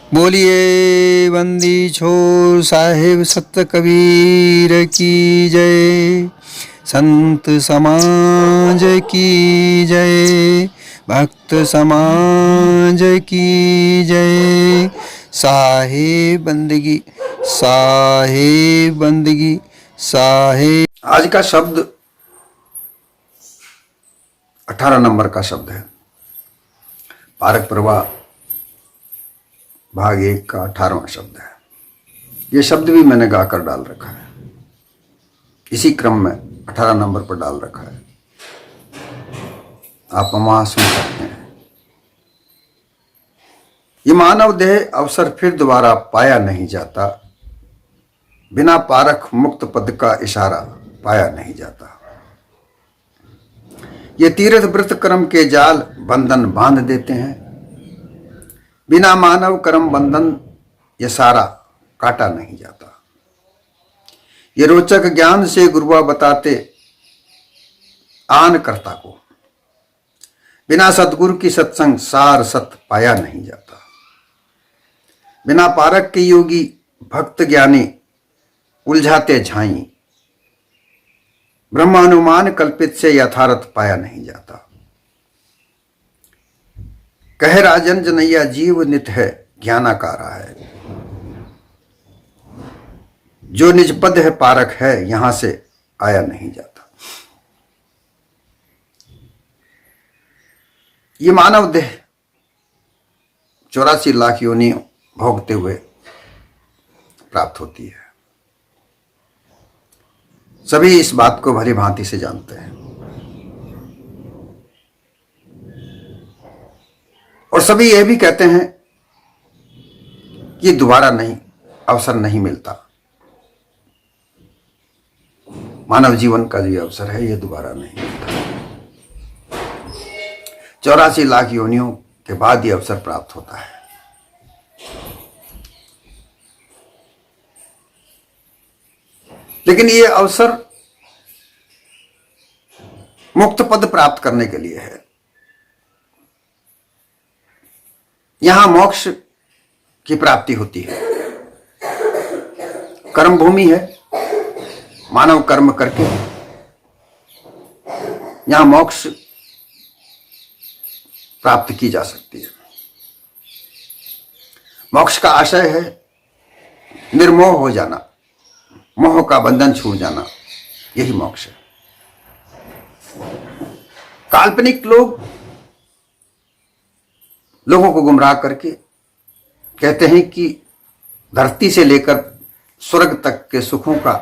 बोलिए बंदी छोर साहिब सत कबीर की जय, संत समाज की जय, भक्त समाज की जय। साहिब बंदगी, साहिब बंदगी, साहिब। आज का शब्द 18 नंबर का शब्द है। पारक प्रवाह भाग 1 का 18वां शब्द है। यह शब्द भी मैंने गाकर डाल रखा है, इसी क्रम में 18 नंबर पर डाल रखा है, आप वहां सुन सकते हैं। ये मानव देह अवसर फिर दोबारा पाया नहीं जाता, बिना पारख मुक्त पद का इशारा पाया नहीं जाता। ये तीर्थ व्रत कर्म के जाल बंधन बांध देते हैं, बिना मानव कर्म बंधन ये सारा काटा नहीं जाता। ये रोचक ज्ञान से गुरुआ बताते आन कर्ता को, बिना सतगुरु की सत्संग सार सत पाया नहीं जाता। बिना पारक के योगी भक्त ज्ञानी उलझाते झाई, ब्रह्मानुमान कल्पित से यथार्थ पाया नहीं जाता। कह राजन जनैया जीव नित है ज्ञानाकारा है, जो निज पद है पारक है यहां से आया नहीं जाता। ये मानव देह 84 लाख योनियों भोगते हुए प्राप्त होती है। सभी इस बात को भली भांति से जानते हैं और सभी यह भी कहते हैं कि दोबारा नहीं, अवसर नहीं मिलता। मानव जीवन का जो अवसर है यह दोबारा नहीं मिलता। 84 लाख योनियों के बाद यह अवसर प्राप्त होता है। लेकिन यह अवसर मुक्त पद प्राप्त करने के लिए है। यहां मोक्ष की प्राप्ति होती है। कर्म भूमि है, मानव कर्म करके यहां मोक्ष प्राप्त की जा सकती है। मोक्ष का आशय है निर्मोह हो जाना, मोह का बंधन छूट जाना, यही मोक्ष है। काल्पनिक लोगों को गुमराह करके कहते हैं कि धरती से लेकर स्वर्ग तक के सुखों का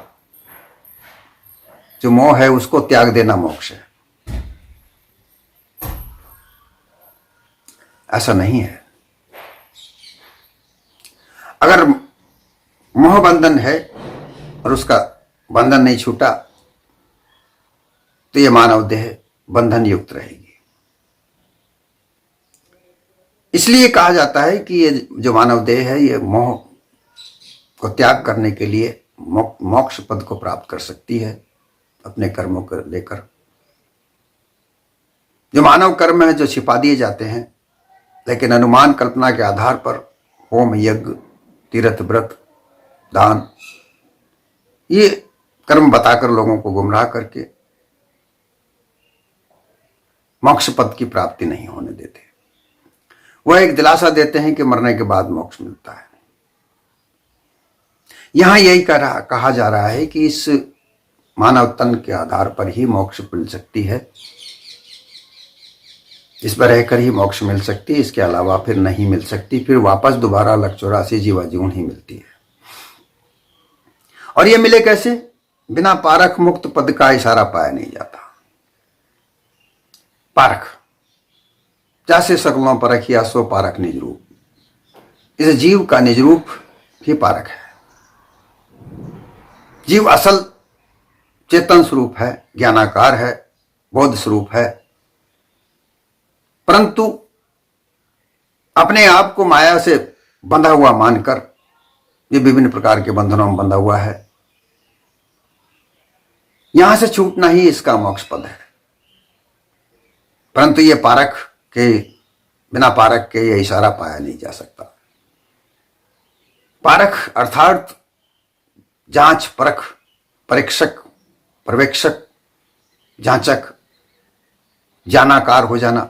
जो मोह है उसको त्याग देना मोक्ष है। ऐसा नहीं है। अगर मोह बंधन है और उसका बंधन नहीं छूटा तो यह मानव देह बंधन युक्त रहेगी। इसलिए कहा जाता है कि ये जो मानव देह है ये मोह को त्याग करने के लिए मोक्ष पद को प्राप्त कर सकती है अपने कर्मों को लेकर। जो मानव कर्म है जो छिपा दिए जाते हैं, लेकिन अनुमान कल्पना के आधार पर होम यज्ञ तीर्थ व्रत दान ये कर्म बताकर लोगों को गुमराह करके मोक्ष पद की प्राप्ति नहीं होने देते। वह एक दिलासा देते हैं कि मरने के बाद मोक्ष मिलता है। यहां यही कहा जा रहा है कि इस मानव तन के आधार पर ही मोक्ष मिल सकती है, इस पर रहकर ही मोक्ष मिल सकती है, इसके अलावा फिर नहीं मिल सकती। फिर वापस दोबारा 184 जीवा जीवन ही मिलती है। और यह मिले कैसे? बिना पारख मुक्त पद का इशारा पाया नहीं जाता। पारख जैसे सकलों परखिया सो पारख निज रूप, इस जीव का निज रूप ही पारख है। जीव असल चेतन स्वरूप है, ज्ञानाकार है, बोध स्वरूप है, परंतु अपने आप को माया से बंधा हुआ मानकर ये विभिन्न प्रकार के बंधनों में बंधा हुआ है। यहां से छूटना ही इसका मोक्ष पद है। परंतु ये पारख के बिना पारख के ये इशारा पाया नहीं जा सकता। पारख अर्थात जांच परख, परीक्षक, पर्यवेक्षक, जांचक, जानाकार हो जाना,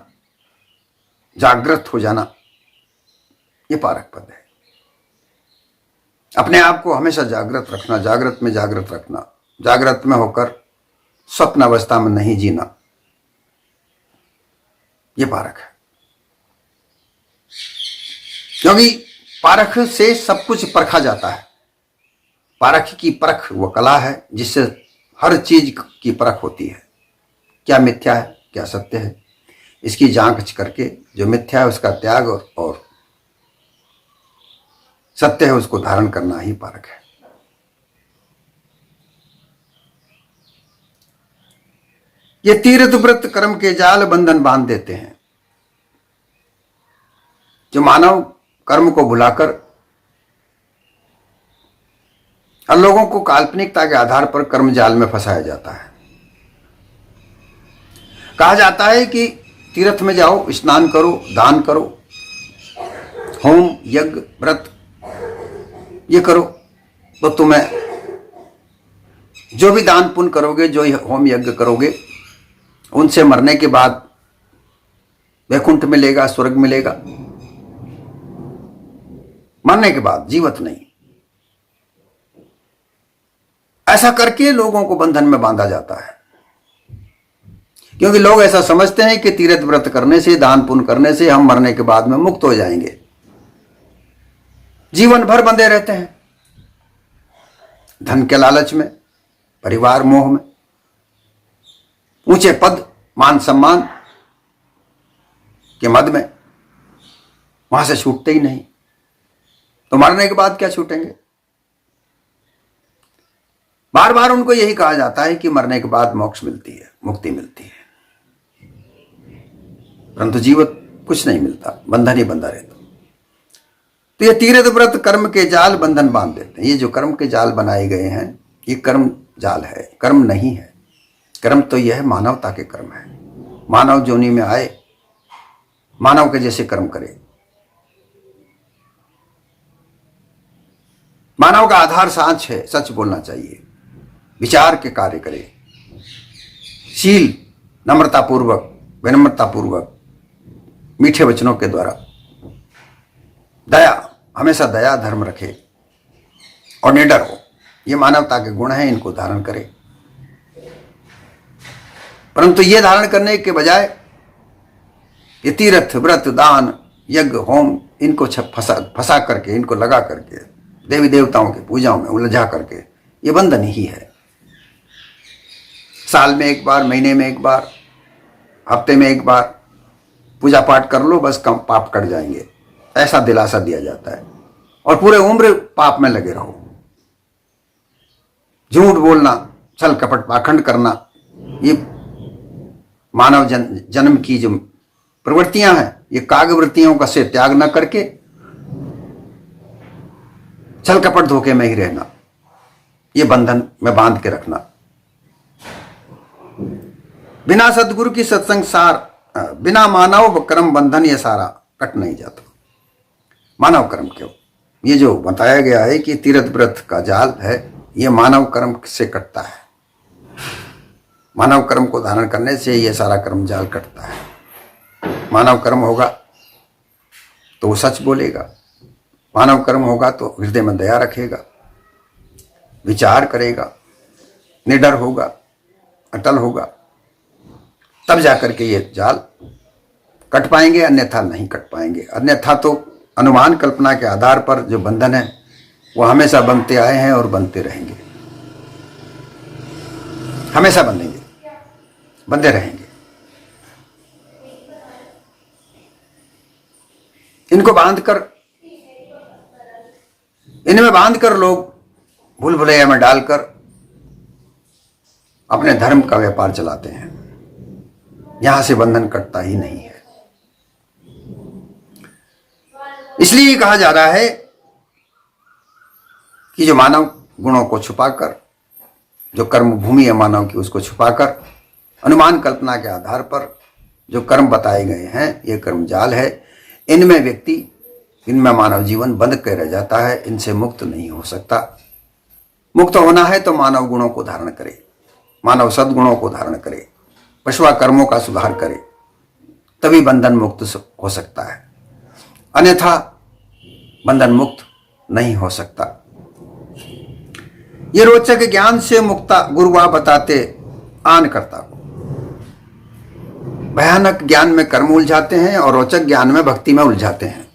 जागृत हो जाना, ये पारख पद है। अपने आप को हमेशा जागृत रखना, जागृत में जागृत रखना, जागृत में होकर स्वप्न अवस्था में नहीं जीना, ये पारख है। क्योंकि पारख से सब कुछ परखा जाता है। पारख की परख वो कला है जिससे हर चीज की परख होती है। क्या मिथ्या है, क्या सत्य है, इसकी जांच करके जो मिथ्या है उसका त्याग और सत्य है उसको धारण करना ही पारख है। ये तीर्थ व्रत कर्म के जाल बंधन बांध देते हैं। जो मानव कर्म को भुलाकर और लोगों को काल्पनिकता के आधार पर कर्म जाल में फंसाया जाता है। कहा जाता है कि तीर्थ में जाओ, स्नान करो, दान करो, होम यज्ञ व्रत ये करो, तो तुम्हें जो भी दान पुण्य करोगे, जो होम यज्ञ करोगे, उनसे मरने के बाद वैकुंठ मिलेगा, स्वर्ग मिलेगा। मरने के बाद, जीवित नहीं। ऐसा करके लोगों को बंधन में बांधा जाता है, क्योंकि लोग ऐसा समझते हैं कि तीर्थ व्रत करने से, दान पुण्य करने से हम मरने के बाद में मुक्त हो जाएंगे। जीवन भर बंधे रहते हैं धन के लालच में, परिवार मोह में, ऊंचे पद, मान सम्मान के मद में, वहां से छूटते ही नहीं। तो मरने के बाद क्या छूटेंगे? बार बार उनको यही कहा जाता है कि मरने के बाद मोक्ष मिलती है, मुक्ति मिलती है, परंतु जीवित कुछ नहीं मिलता, बंधन ही बंधा रहता। तो ये तीर्थ व्रत कर्म के जाल बंधन बांध देते हैं। ये जो कर्म के जाल बनाए गए हैं, ये कर्म जाल है, कर्म नहीं है। कर्म तो यह है मानवता के कर्म है। मानव जोनि में आए, मानव के जैसे कर्म करे। मानव का आधार सांच है, सच बोलना चाहिए, विचार के कार्य करे, शील, नम्रतापूर्वक, विनम्रतापूर्वक, मीठे वचनों के द्वारा, दया, हमेशा दया धर्म रखे और निडर हो। ये मानवता के गुण हैं, इनको धारण करे। परंतु ये धारण करने के बजाय ये तीर्थ व्रत दान यज्ञ होम इनको फंसा करके, इनको लगा करके, देवी देवताओं की पूजाओं में उलझा करके, ये बंधन ही है। साल में एक बार, महीने में एक बार, हफ्ते में एक बार पूजा पाठ कर लो, बस कम पाप कट जाएंगे, ऐसा दिलासा दिया जाता है। और पूरे उम्र पाप में लगे रहो। झूठ बोलना, छल कपट, पाखंड करना, ये मानव जन्म की जो प्रवृत्तियां हैं, ये कागवृत्तियों का से त्याग न करके छल कपट धोखे में ही रहना, ये बंधन में बांध के रखना। बिना सदगुरु की सत्संग सार, बिना मानव कर्म बंधन ये सारा कट नहीं जाता। मानव कर्म क्यों? ये जो बताया गया है कि तीर्थ व्रत का जाल है, ये मानव कर्म से कटता है। मानव कर्म को धारण करने से ये सारा कर्म जाल कटता है। मानव कर्म होगा तो वो सच बोलेगा, मानव कर्म होगा तो हृदय में दया रखेगा, विचार करेगा, निडर होगा, अटल होगा, तब जाकर के ये जाल कट पाएंगे, अन्यथा नहीं कट पाएंगे। अन्यथा तो अनुमान कल्पना के आधार पर जो बंधन है वो हमेशा बनते आए हैं और बनते रहेंगे, हमेशा बंधेंगे, बंधे रहेंगे। इनको बांधकर, इनमें बांधकर लोग भूल भुलैया में डालकर अपने धर्म का व्यापार चलाते हैं। यहां से बंधन कटता ही नहीं है। इसलिए कहा जा रहा है कि जो मानव गुणों को छुपाकर, जो कर्म भूमि है मानव की, उसको छुपाकर अनुमान कल्पना के आधार पर जो कर्म बताए गए हैं, ये कर्म जाल है। इनमें व्यक्ति इनमें मानव जीवन बंध कर रह जाता है, इनसे मुक्त नहीं हो सकता। मुक्त होना है तो मानव गुणों को धारण करे, मानव सद्गुणों को धारण करे, पशुआ कर्मों का सुधार करे, तभी बंधन मुक्त हो सकता है, अन्यथा बंधन मुक्त नहीं हो सकता। ये रोचक ज्ञान से मुक्ता गुरुआ बताते आन करता को। भयानक ज्ञान में कर्म उलझाते हैं और रोचक ज्ञान में भक्ति में उलझाते हैं।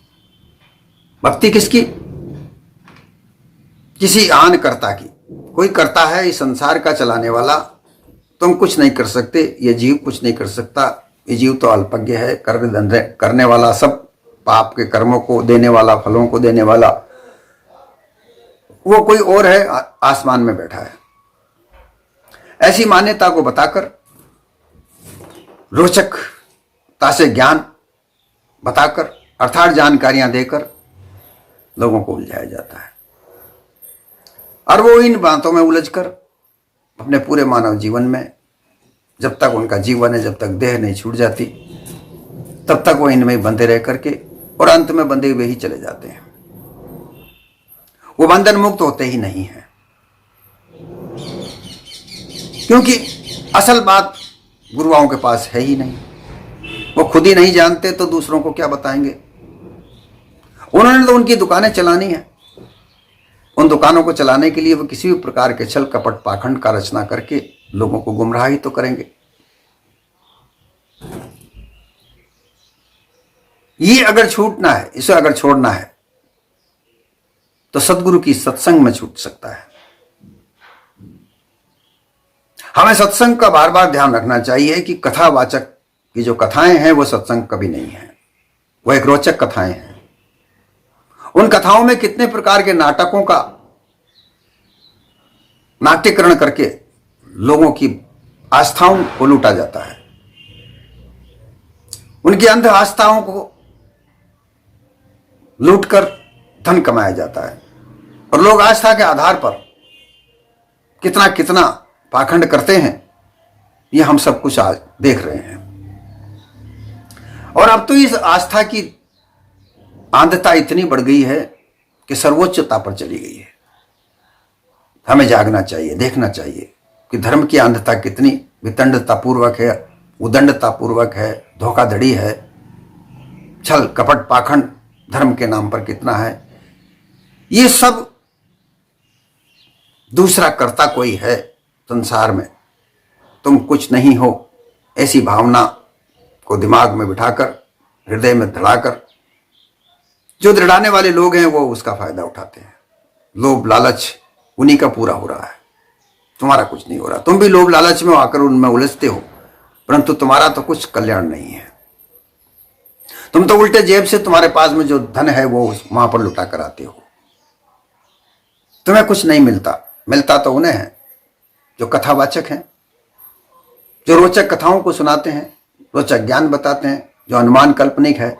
भक्ति किसकी? किसी आन कर्ता की। कोई करता है इस संसार का चलाने वाला, तुम कुछ नहीं कर सकते, ये जीव कुछ नहीं कर सकता, ये जीव तो अल्पज्ञ है, करने वाला, सब पाप के कर्मों को देने वाला, फलों को देने वाला वो कोई और है, आसमान में बैठा है। ऐसी मान्यता को बताकर, रोचकता से ज्ञान बताकर, अर्थात जानकारियां देकर लोगों को उलझाया जाता है, और वो इन बातों में उलझकर अपने पूरे मानव जीवन में, जब तक उनका जीवन है, जब तक देह नहीं छूट जाती, तब तक वो इनमें बंधे रह करके और अंत में बंधे हुए ही चले जाते हैं। वो बंधन मुक्त होते ही नहीं है, क्योंकि असल बात गुरुओं के पास है ही नहीं। वो खुद ही नहीं जानते तो दूसरों को क्या बताएंगे? उन्होंने तो उनकी दुकानें चलानी है, उन दुकानों को चलाने के लिए वो किसी भी प्रकार के छल कपट पाखंड का रचना करके लोगों को गुमराह ही तो करेंगे। ये अगर छूटना है, इसे अगर छोड़ना है तो सदगुरु की सत्संग में छूट सकता है। हमें सत्संग का बार बार ध्यान रखना चाहिए कि कथावाचक की जो कथाएं हैं वो सत्संग कभी नहीं है, वो एक रोचक कथाएं हैं। उन कथाओं में कितने प्रकार के नाटकों का नाट्यकरण करके लोगों की आस्थाओं को लूटा जाता है, उनकी अंध आस्थाओं को लूटकर धन कमाया जाता है, और लोग आस्था के आधार पर कितना कितना पाखंड करते हैं, ये हम सब कुछ आज देख रहे हैं। और अब तो इस आस्था की आंधता इतनी बढ़ गई है कि सर्वोच्चता पर चली गई है। हमें जागना चाहिए, देखना चाहिए कि धर्म की अंधता कितनी वितंडतापूर्वक है, उदंडतापूर्वक है, धोखाधड़ी है, छल कपट पाखंड धर्म के नाम पर कितना है। ये सब दूसरा कर्ता कोई है संसार में, तुम कुछ नहीं हो, ऐसी भावना को दिमाग में बिठाकर, हृदय में धड़ाकर जो दृढ़ाने वाले लोग हैं वो उसका फायदा उठाते हैं। लोभ लालच उन्हीं का पूरा हो रहा है, तुम्हारा कुछ नहीं हो रहा। तुम भी लोभ लालच में आकर उनमें उलझते हो, परंतु तुम्हारा तो कुछ कल्याण नहीं है। तुम तो उल्टे जेब से तुम्हारे पास में जो धन है वो वहां पर लुटा कर आते हो। तुम्हें कुछ नहीं मिलता, मिलता तो उन्हें है जो कथावाचक हैं, जो रोचक कथाओं को सुनाते हैं, रोचक ज्ञान बताते हैं, जो अनुमान काल्पनिक है।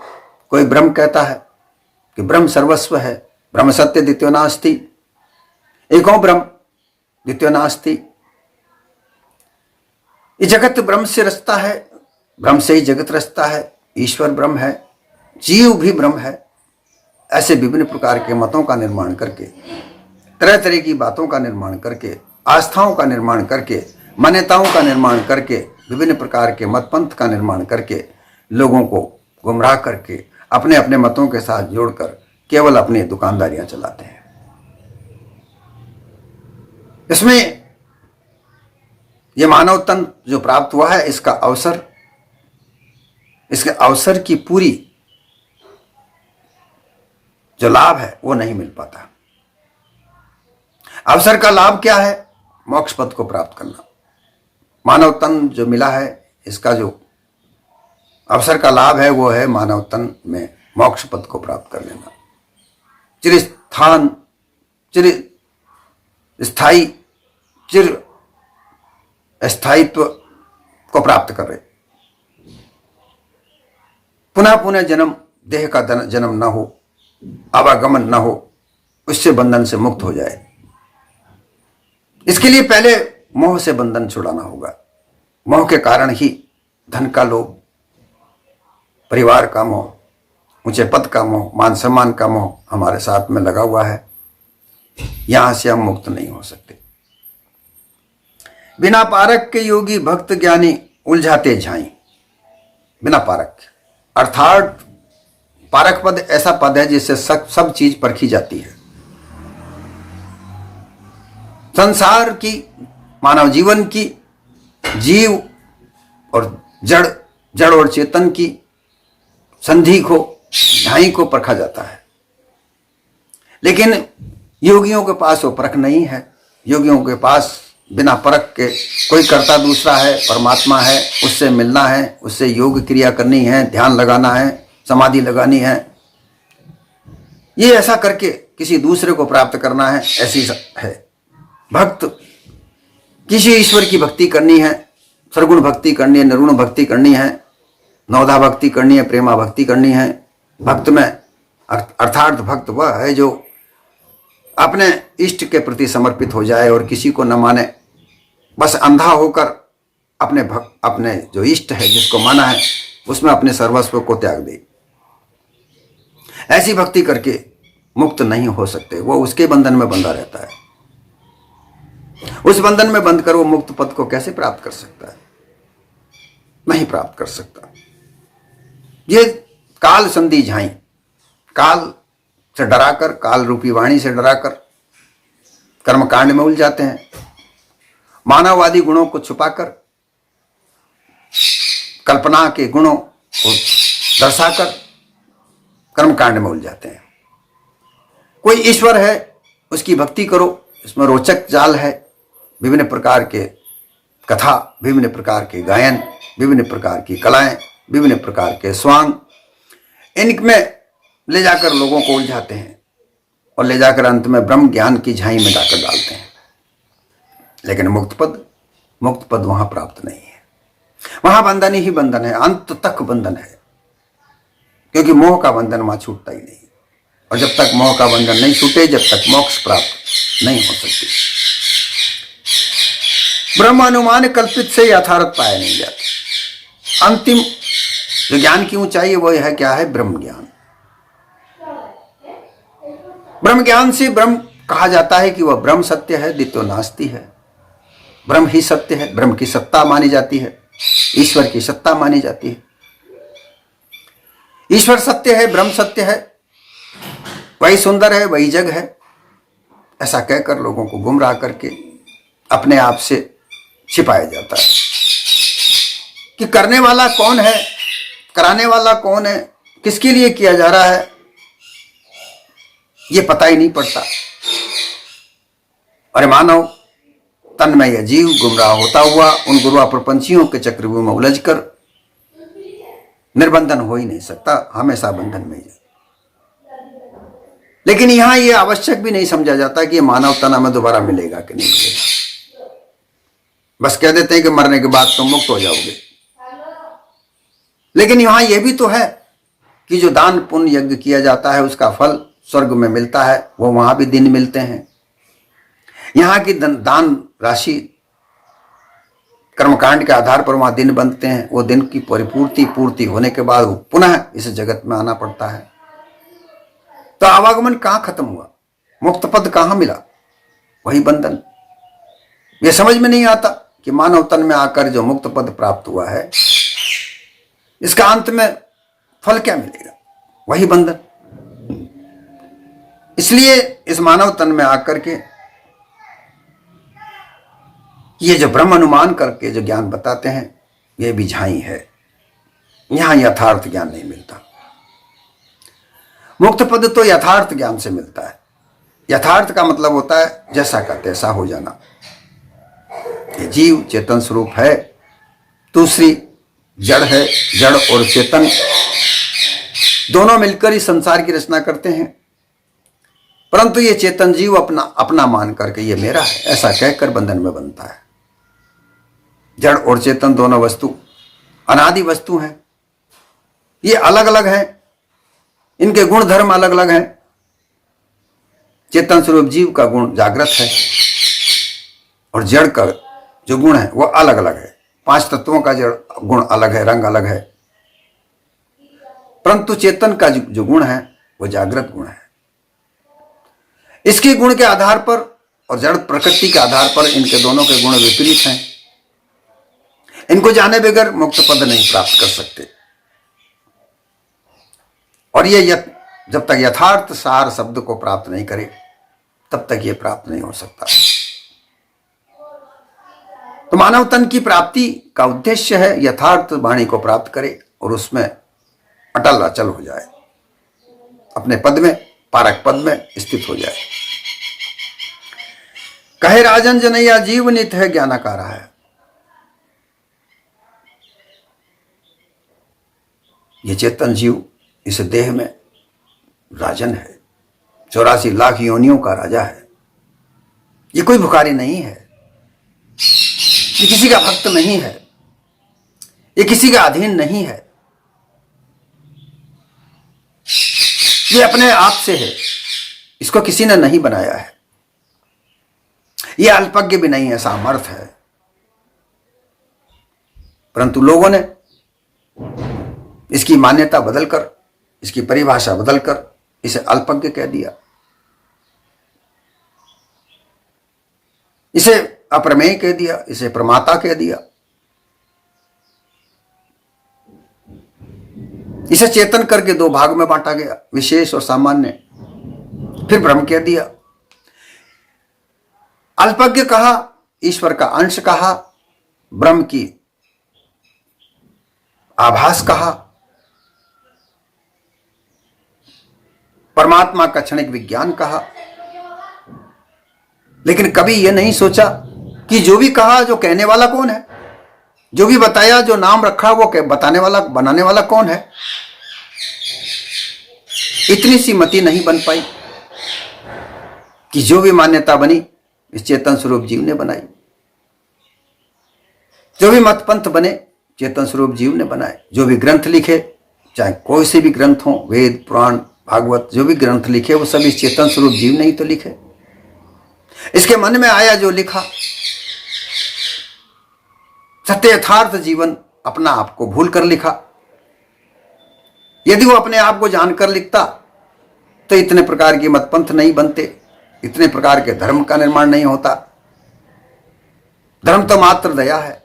कोई ब्रह्म कहता है कि ब्रह्म सर्वस्व है, ब्रह्म सत्य द्वितीयो नास्ति, एको ब्रह्म द्वितीयो नास्ति। ये जगत ब्रह्म से रचता है, ब्रह्म से ही जगत रचता है, ईश्वर ब्रह्म है, जीव भी ब्रह्म है। ऐसे विभिन्न प्रकार के मतों का निर्माण करके, तरह तरह की बातों का निर्माण करके, आस्थाओं का निर्माण करके, मान्यताओं का निर्माण करके, विभिन्न प्रकार के मत पंथ का निर्माण करके लोगों को गुमराह करके अपने अपने मतों के साथ जोड़कर केवल अपनी दुकानदारियां चलाते हैं। इसमें यह मानव तन जो प्राप्त हुआ है, इसका अवसर, इसके अवसर की पूरी जो लाभ है वो नहीं मिल पाता। अवसर का लाभ क्या है? मोक्ष पद को प्राप्त करना। मानव तन जो मिला है, इसका जो अवसर का लाभ है वो है मानव तन में मोक्ष पद को प्राप्त कर लेना, चिर स्थाई चिर स्थायित्व को प्राप्त कर रहे। पुनः पुनः जन्म, देह का जन्म न हो, आवागमन न हो, उससे बंधन से मुक्त हो जाए। इसके लिए पहले मोह से बंधन छुड़ाना होगा। मोह के कारण ही धन का लोभ, परिवार का मोह, ऊंचे पद का मोह, मान सम्मान का मोह हमारे साथ में लगा हुआ है, यहां से हम मुक्त नहीं हो सकते। बिना पारक के योगी भक्त ज्ञानी उलझाते झाई। बिना पारक, अर्थात पारक पद ऐसा पद है जिससे सब चीज परखी जाती है। संसार की, मानव जीवन की, जीव और जड़ और चेतन की संधि को, झाई को परखा जाता है। लेकिन योगियों के पास वो परख नहीं है। योगियों के पास बिना परख के कोई कर्ता दूसरा है, परमात्मा है, उससे मिलना है, उससे योग क्रिया करनी है, ध्यान लगाना है, समाधि लगानी है, ये ऐसा करके किसी दूसरे को प्राप्त करना है, ऐसी है। भक्त किसी ईश्वर की भक्ति करनी है, सरगुण भक्ति करनी है, निर्गुण भक्ति करनी है, नवधा भक्ति करनी है, प्रेमा भक्ति करनी है। भक्त में अर्थात भक्त वह है जो अपने इष्ट के प्रति समर्पित हो जाए और किसी को न माने, बस अंधा होकर अपने जो इष्ट है, जिसको माना है, उसमें अपने सर्वस्व को त्याग दे। ऐसी भक्ति करके मुक्त नहीं हो सकते, वो उसके बंधन में बंधा रहता है। उस बंधन में बंध कर वो मुक्त पद को कैसे प्राप्त कर सकता है? नहीं प्राप्त कर सकता। ये काल संधि झाई, काल से डराकर, काल रूपी वाणी से डराकर कर्मकांड में उलझाते हैं। मानववादी गुणों को छुपाकर, कल्पना के गुणों को दर्शाकर कर्मकांड में उलझाते हैं। कोई ईश्वर है, उसकी भक्ति करो, इसमें रोचक जाल है, विभिन्न प्रकार के कथा, विभिन्न प्रकार के गायन, विभिन्न प्रकार की कलाएं, विभिन्न प्रकार के स्वांग, इनमें ले जाकर लोगों को उलझाते हैं और ले जाकर अंत में ब्रह्म ज्ञान की झाई में जाकर डालते हैं। लेकिन मुक्त पद वहां प्राप्त नहीं है। वहां बंधन ही बंधन है, अंत तक बंधन है, क्योंकि मोह का बंधन वहां छूटता ही नहीं। और जब तक मोह का बंधन नहीं छूटे, जब तक मोक्ष प्राप्त नहीं हो सकती। ब्रह्म अनुमान कल्पित से यथार्थ पाया नहीं जाता। अंतिम जो ज्ञान की ऊंचाई है वो है क्या है? ब्रह्म ज्ञान। ब्रह्म ज्ञान से ब्रह्म कहा जाता है कि वह ब्रह्म सत्य है, द्वितीय नास्ति है। ब्रह्म ही सत्य है, ब्रह्म की सत्ता मानी जाती है, ईश्वर की सत्ता मानी जाती है। ईश्वर सत्य है, ब्रह्म सत्य है, वही सुंदर है, वही जग है, ऐसा कहकर लोगों को गुमराह करके अपने आप से छिपाया जाता है। कि करने वाला कौन है, कराने वाला कौन है, किसके लिए किया जा रहा है, ये पता ही नहीं पड़ता। अरे मानव तन में यह जीव गुमराह होता हुआ उन गुरुआ प्रपंचियों के चक्रव्यूह में उलझकर निर्बंधन हो ही नहीं सकता, हमेशा बंधन में ही। लेकिन यहां यह आवश्यक भी नहीं समझा जाता कि मानव तन हमें दोबारा मिलेगा कि नहीं मिलेगा। बस कह देते हैं कि मरने के बाद तुम मुक्त हो जाओगे। लेकिन यहां यह भी तो है कि जो दान पुण्य यज्ञ किया जाता है उसका फल स्वर्ग में मिलता है, वो वहां भी दिन मिलते हैं। यहां की दान राशि कर्मकांड के आधार पर वहां दिन बनते हैं। वो दिन की पूर्ति होने के बाद वो पुनः इस जगत में आना पड़ता है। तो आवागमन कहां खत्म हुआ, मुक्त पद कहां मिला? वही बंधन। यह समझ में नहीं आता कि मानव तन में आकर जो मुक्त पद प्राप्त हुआ है, इसका अंत में फल क्या मिलेगा? वही बंधन। इसलिए इस मानव तन में आकर के ये जो ब्रह्म अनुमान करके जो ज्ञान बताते हैं, ये भी झाई है। यहां यथार्थ ज्ञान नहीं मिलता। मुक्त पद तो यथार्थ ज्ञान से मिलता है। यथार्थ का मतलब होता है जैसा का तैसा हो जाना। ये जीव चेतन स्वरूप है, दूसरी जड़ है, जड़ और चेतन दोनों मिलकर इस संसार की रचना करते हैं। परंतु ये चेतन जीव अपना मान करके ये मेरा है ऐसा कहकर बंधन में बनता है। जड़ और चेतन दोनों वस्तु अनादि वस्तु हैं। ये अलग अलग हैं, इनके गुण धर्म अलग अलग हैं। चेतन स्वरूप जीव का गुण जागृत है और जड़ का जो गुण है वह अलग अलग है। 5 तत्वों का जड़ गुण अलग है, रंग अलग है। परंतु चेतन का जो गुण है वो जागृत गुण है। इसके गुण के आधार पर और जड़ प्रकृति के आधार पर इनके दोनों के गुण विपरीत हैं। इनको जाने बगैर मोक्ष पद नहीं प्राप्त कर सकते। और ये जब तक यथार्थ सार शब्द को प्राप्त नहीं करे तब तक ये प्राप्त नहीं हो सकता। तो मानव तन की प्राप्ति का उद्देश्य है यथार्थ वाणी को प्राप्त करे और उसमें अटल अचल हो जाए, अपने पद में, पारक पद में स्थित हो जाए। कहे राजन जनैया जीव नित है ज्ञानाकारा है। ये चेतन जीव इस देह में राजन है, 84 लाख योनियों का राजा है। ये कोई भिखारी नहीं है, ये किसी का भक्त नहीं है, ये किसी का अधीन नहीं है, ये अपने आप से है, इसको किसी ने नहीं बनाया है। ये अल्पज्ञ भी नहीं है, सामर्थ है। परंतु लोगों ने इसकी मान्यता बदलकर, इसकी परिभाषा बदलकर इसे अल्पज्ञ कह दिया, इसे अप्रमेय कह दिया, इसे प्रमाता कह दिया, इसे चेतन करके दो भाग में बांटा गया, विशेष और सामान्य। फिर ब्रह्म कह दिया। अल्पज्ञ कहा, ईश्वर का अंश कहा, ब्रह्म की आभास कहा, परमात्मा का क्षणिक विज्ञान कहा। लेकिन कभी यह नहीं सोचा कि जो भी कहा, जो कहने वाला कौन है, जो भी बताया, जो नाम रखा, वो बताने वाला, बनाने वाला कौन है। इतनी सी मति नहीं बन पाई कि जो भी मान्यता बनी इस चेतन स्वरूप जीव ने बनाई, जो भी मत पंथ बने चेतन स्वरूप जीव ने बनाए, जो भी ग्रंथ लिखे, चाहे कोई से भी ग्रंथ हो, वेद पुराण भागवत, जो भी ग्रंथ लिखे वो सब इस चेतन स्वरूप जीव ने ही तो लिखे। इसके मन में आया जो लिखा, सत्य यथार्थ जीवन अपना आप को भूल कर लिखा। यदि वो अपने आप को जानकर लिखता तो इतने प्रकार की मतपंथ नहीं बनते, इतने प्रकार के धर्म का निर्माण नहीं होता। धर्म तो मात्र दया है,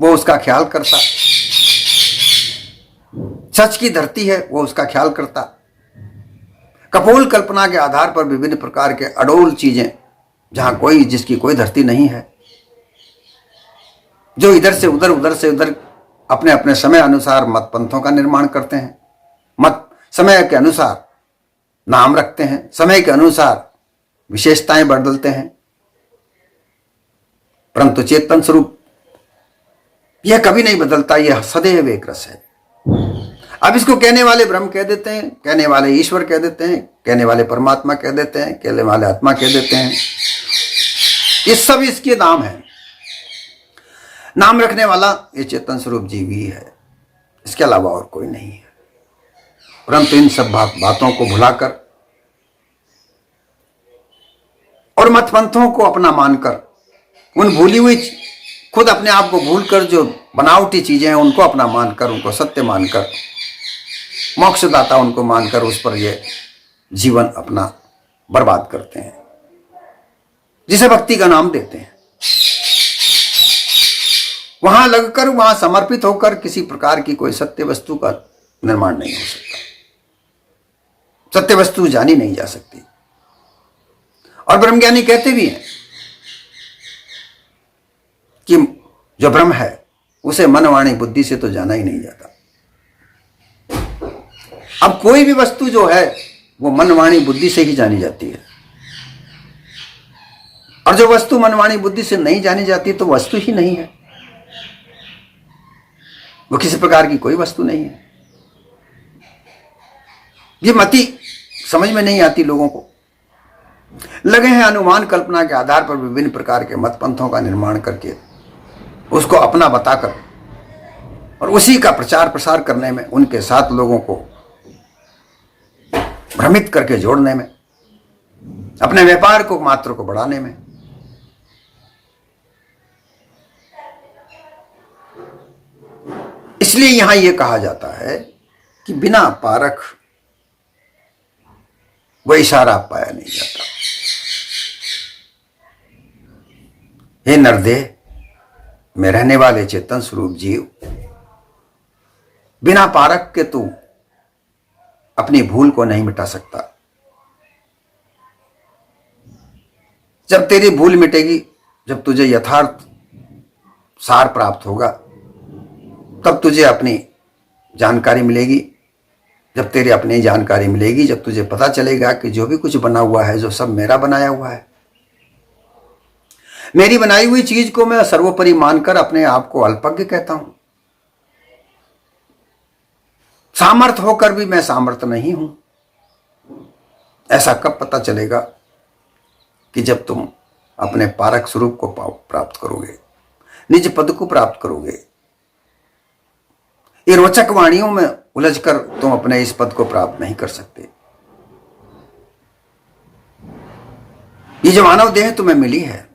वो उसका ख्याल करता। सच की धरती है, वो उसका ख्याल करता। कपोल कल्पना के आधार पर विभिन्न प्रकार के अडोल चीजें, जहां कोई, जिसकी कोई धरती नहीं है, जो इधर से उधर, उधर से उधर अपने अपने समय अनुसार मत पंथों का निर्माण करते हैं, मत समय के अनुसार नाम रखते हैं, समय के अनुसार विशेषताएं बदलते हैं। परंतु चेतन स्वरूप यह कभी नहीं बदलता, यह सदैव एक रस है। अब इसको कहने वाले ब्रह्म कह देते हैं, कहने वाले ईश्वर कह देते हैं, कहने वाले परमात्मा कह देते हैं, कहने वाले आत्मा कह देते हैं। ये सब इसके नाम है। नाम रखने वाला ये चेतन स्वरूप जीव ही है, इसके अलावा और कोई नहीं है। परंतु इन सब बातों को भुलाकर और मतपंथों को अपना मानकर, उन भूली हुई, खुद अपने आप को भूलकर जो बनावटी चीजें हैं उनको अपना मानकर, उनको सत्य मानकर, मोक्षदाता उनको मानकर उस पर ये जीवन अपना बर्बाद करते हैं, जिसे भक्ति का नाम देते हैं। वहां लगकर, वहां समर्पित होकर किसी प्रकार की कोई सत्य वस्तु का निर्माण नहीं हो सकता। सत्य वस्तु जानी नहीं जा सकती। और ब्रह्मज्ञानी कहते भी हैं कि जो ब्रह्म है उसे मन वाणी बुद्धि से तो जाना ही नहीं जाता। अब कोई भी वस्तु जो है वो मन वाणी बुद्धि से ही जानी जाती है, और जो वस्तु मन वाणी बुद्धि से नहीं जानी जाती तो वस्तु ही नहीं है, वो किसी प्रकार की कोई वस्तु नहीं है। ये मति समझ में नहीं आती लोगों को। लगे हैं अनुमान कल्पना के आधार पर विभिन्न प्रकार के मत पंथों का निर्माण करके उसको अपना बताकर और उसी का प्रचार प्रसार करने में, उनके साथ लोगों को भ्रमित करके जोड़ने में, अपने व्यापार को मात्र को बढ़ाने में। इसलिए यहां यह कहा जाता है कि बिना पारख वह इशारा पाया नहीं जाता। हे नरदेह में रहने वाले चेतन स्वरूप जीव, बिना पारख के तू अपनी भूल को नहीं मिटा सकता। जब तेरी भूल मिटेगी, जब तुझे यथार्थ सार प्राप्त होगा, तब तुझे अपनी जानकारी मिलेगी। जब तेरी अपनी जानकारी मिलेगी, जब तुझे पता चलेगा कि जो भी कुछ बना हुआ है, जो सब मेरा बनाया हुआ है, मेरी बनाई हुई चीज को मैं सर्वोपरि मानकर अपने आप को अल्पज्ञ कहता हूं। सामर्थ्य होकर भी मैं सामर्थ्य नहीं हूं। ऐसा कब पता चलेगा? कि जब तुम अपने पारक स्वरूप को प्राप्त करोगे, निज पद को प्राप्त करोगे। ये रोचक वाणियों में उलझकर तुम अपने इस पद को प्राप्त नहीं कर सकते। ये जो मानव देह तुम्हें मिली है,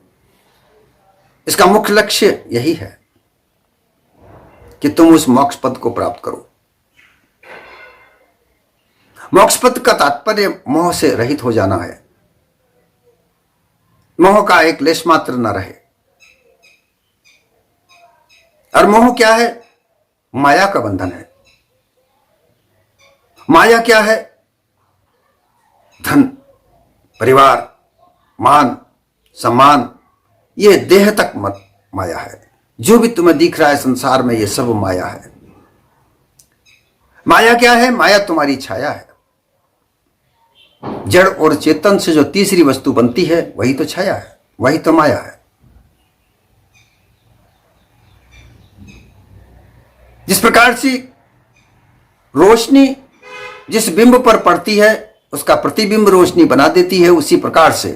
इसका मुख्य लक्ष्य यही है कि तुम उस मोक्ष पद को प्राप्त करो। मोक्ष पद का तात्पर्य मोह से रहित हो जाना है। मोह का एक लेश मात्र न रहे। और मोह क्या है? माया का बंधन है। माया क्या है? धन, परिवार, मान, सम्मान, ये देह तक मत माया है। जो भी तुम्हें दिख रहा है संसार में, ये सब माया है। माया क्या है? माया तुम्हारी छाया है। जड़ और चेतन से जो तीसरी वस्तु बनती है, वही तो छाया है, वही तो माया है। जिस प्रकार से रोशनी जिस बिंब पर पड़ती है, उसका प्रतिबिंब रोशनी बना देती है, उसी प्रकार से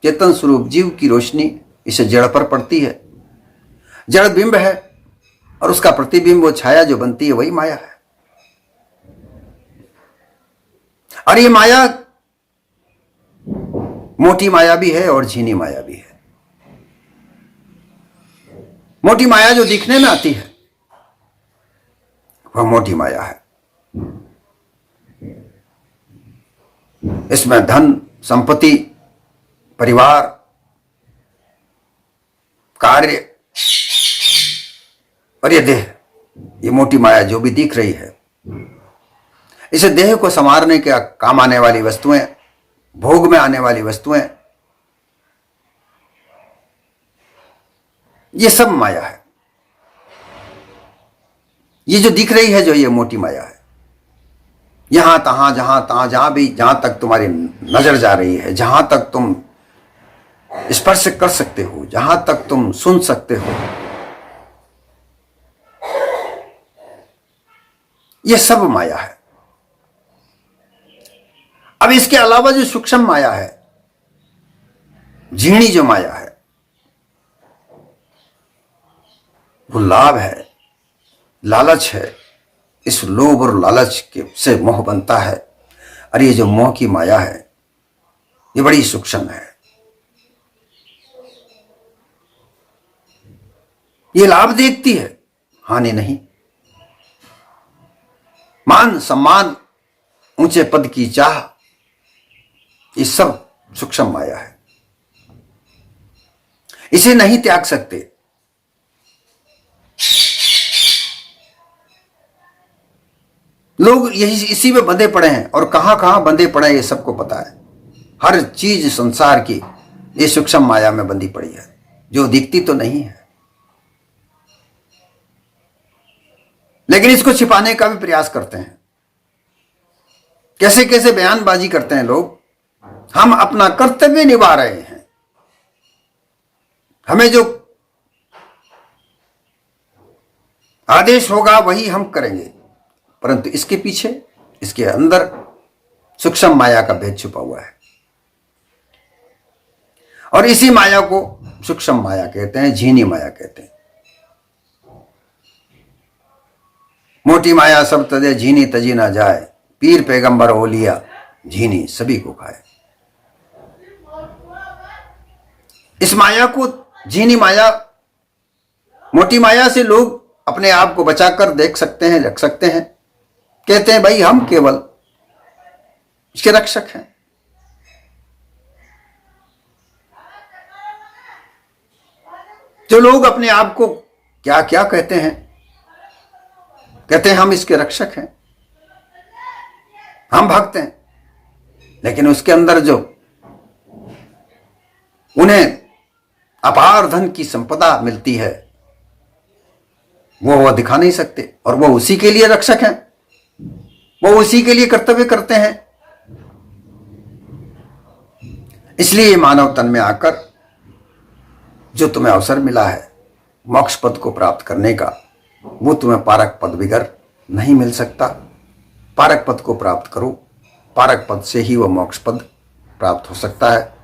चेतन स्वरूप जीव की रोशनी इस जड़ पर पड़ती है। जड़ बिंब है और उसका प्रतिबिंब, वो छाया जो बनती है, वही माया है। और ये माया मोटी माया भी है और झीनी माया भी है। मोटी माया जो दिखने में आती है, वह मोटी माया है। इसमें धन, संपत्ति, परिवार, कार्य और ये देह, ये मोटी माया जो भी दिख रही है, इसे देह को संवारने के काम आने वाली वस्तुएं, भोग में आने वाली वस्तुएं, ये सब माया है। ये जो दिख रही है, जो ये मोटी माया है, यहां तहां, जहां तहां, जहां भी, जहां तक तुम्हारी नजर जा रही है, जहां तक तुम स्पर्श कर सकते हो, जहां तक तुम सुन सकते हो, ये सब माया है। अब इसके अलावा जो सूक्ष्म माया है, झीणी जो माया है, वो लाभ है, लालच है। इस लोभ और लालच के से मोह बनता है। और ये जो मोह की माया है, ये बड़ी सूक्ष्म है। ये लाभ देखती है, हानि नहीं। मान, सम्मान, ऊंचे पद की चाह, ये सब सूक्ष्म माया है। इसे नहीं त्याग सकते। लोग यही इसी में बंधे पड़े हैं, और कहां कहां बंधे पड़े हैं ये सबको पता है। हर चीज संसार की ये सूक्ष्म माया में बंधी पड़ी है, जो दिखती तो नहीं है, लेकिन इसको छिपाने का भी प्रयास करते हैं। कैसे कैसे बयानबाजी करते हैं लोग, हम अपना कर्तव्य निभा रहे हैं, हमें जो आदेश होगा वही हम करेंगे, परंतु इसके पीछे, इसके अंदर सूक्ष्म माया का भेद छुपा हुआ है। और इसी माया को सूक्ष्म माया कहते हैं, झीनी माया कहते हैं। मोटी माया सब तजे, झीनी तजी ना जाए, पीर पैगंबर ओलिया, झीनी सभी को खाए। इस माया को, झीनी माया, मोटी माया से लोग अपने आप को बचाकर देख सकते हैं, रख सकते हैं। कहते हैं भाई हम केवल इसके रक्षक हैं। जो लोग अपने आप को क्या क्या कहते हैं, कहते हैं हम इसके रक्षक हैं, हम भक्त हैं, लेकिन उसके अंदर जो उन्हें अपार धन की संपदा मिलती है वो दिखा नहीं सकते, और वो उसी के लिए रक्षक हैं, वो उसी के लिए कर्तव्य करते हैं। इसलिए मानव तन में आकर जो तुम्हें अवसर मिला है मोक्ष पद को प्राप्त करने का, वो तुम्हें पारक पद बिगर नहीं मिल सकता। पारक पद को प्राप्त करो, पारक पद से ही वह मोक्ष पद प्राप्त हो सकता है।